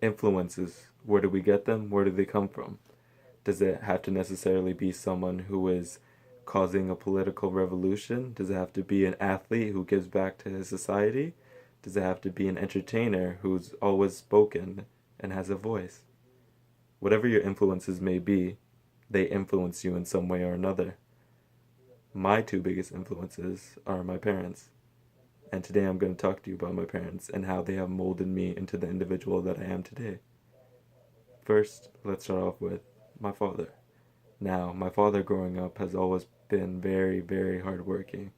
influences, where do we get them? Where do they come from? Does it have to necessarily be someone who is causing a political revolution? Does it have to be an athlete who gives back to his society? Does it have to be an entertainer who's always spoken and has a voice? Whatever your influences may be, they influence you in some way or another. My two biggest influences are my parents. And today I'm going to talk to you about my parents and how they have molded me into the individual that I am today. First, let's start off with my father. Now, my father growing up has always been very, very hardworking.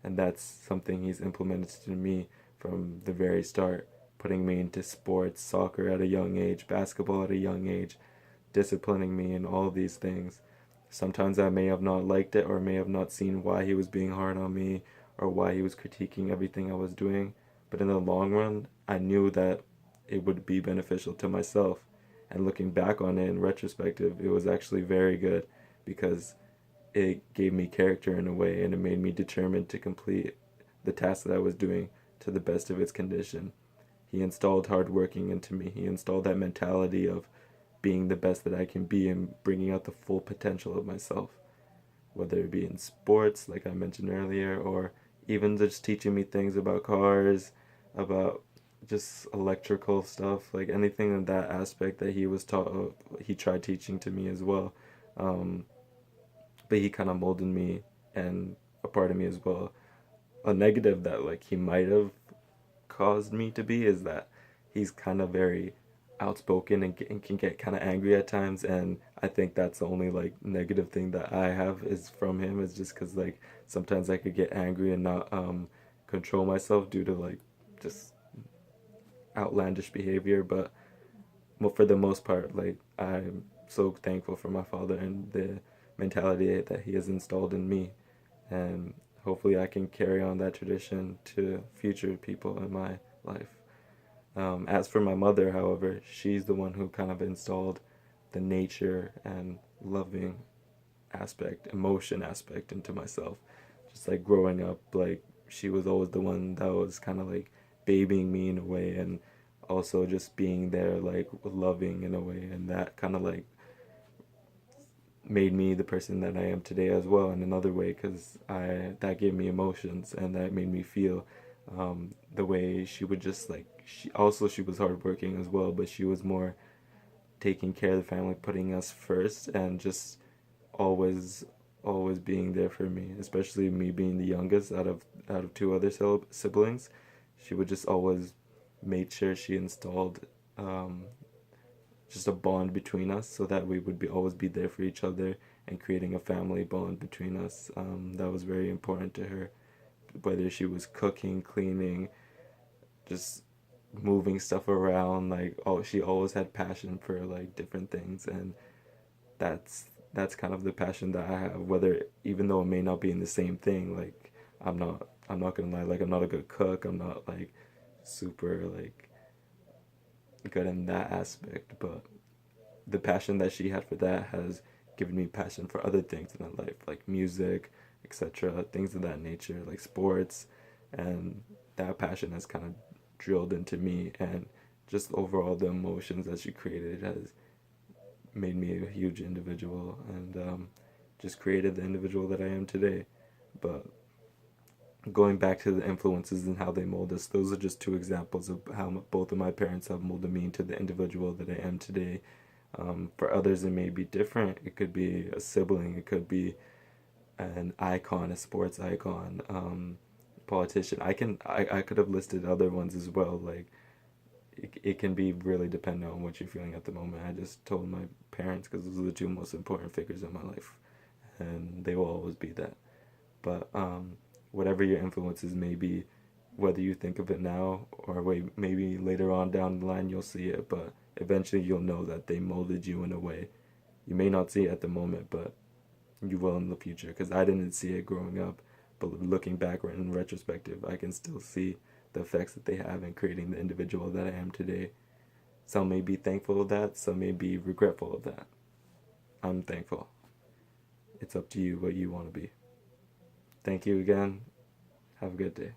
And that's something he's implemented to me from the very start, putting me into sports, soccer at a young age, basketball at a young age, disciplining me in all these things. Sometimes I may have not liked it or may have not seen why he was being hard on me or why he was critiquing everything I was doing. But in the long run, I knew that it would be beneficial to myself. And looking back on it in retrospective, it was actually very good because it gave me character in a way and it made me determined to complete the task that I was doing to the best of its condition. He installed hard working into me. He installed that mentality of being the best that I can be and bringing out the full potential of myself, whether it be in sports, like I mentioned earlier, or even just teaching me things about cars, about just electrical stuff, like anything in that aspect that he was taught, he tried teaching to me as well. Um, but he kind of molded me and a part of me as well. A negative that like he might have caused me to be is that he's kind of very outspoken and can get kind of angry at times, and I think that's the only like negative thing that I have is from him, is just because like sometimes I could get angry and not control myself due to like just outlandish behavior. But for the most part, like I'm so thankful for my father and the mentality that he has installed in me, and hopefully I can carry on that tradition to future people in my life. As for my mother, however, she's the one who kind of installed the nature and loving aspect, emotion aspect into myself. Just like growing up, like she was always the one that was kind of like babying me in a way, and also just being there, like loving in a way, and that kind of like made me the person that I am today as well in another way, because I that gave me emotions and that made me feel the way she would just like she was hardworking as well, but she was more taking care of the family, putting us first, and just always always being there for me, especially me being the youngest out of two other siblings. She would just always made sure she installed um, just a bond between us so that we would be always be there for each other and creating a family bond between us. That was very important to her, whether she was cooking, cleaning, just moving stuff around. Like, oh, she always had passion for like different things, and that's kind of the passion that I have. Whether even though it may not be in the same thing, like I'm not gonna lie, like I'm not a good cook. I'm not like super like good in that aspect, but the passion that she had for that has given me passion for other things in my life, like music, etc., things of that nature, like sports, and that passion has kind of drilled into me, and just overall the emotions that she created has made me a huge individual, and just created the individual that I am today. But going back to the influences and how they mold us, those are just two examples of how both of my parents have molded me into the individual that I am today. For others, it may be different. It could be a sibling, it could be an icon, a sports icon, politician. I could have listed other ones as well. Like it can be really dependent on what you're feeling at the moment. I just told my parents because those are the two most important figures in my life, and they will always be that. But whatever your influences may be, whether you think of it now or wait, maybe later on down the line you'll see it, but eventually you'll know that they molded you in a way. You may not see it at the moment, but you will in the future. Because I didn't see it growing up, but looking back or in retrospective, I can still see the effects that they have in creating the individual that I am today. Some may be thankful of that, some may be regretful of that. I'm thankful. It's up to you what you want to be. Thank you again. Have a good day.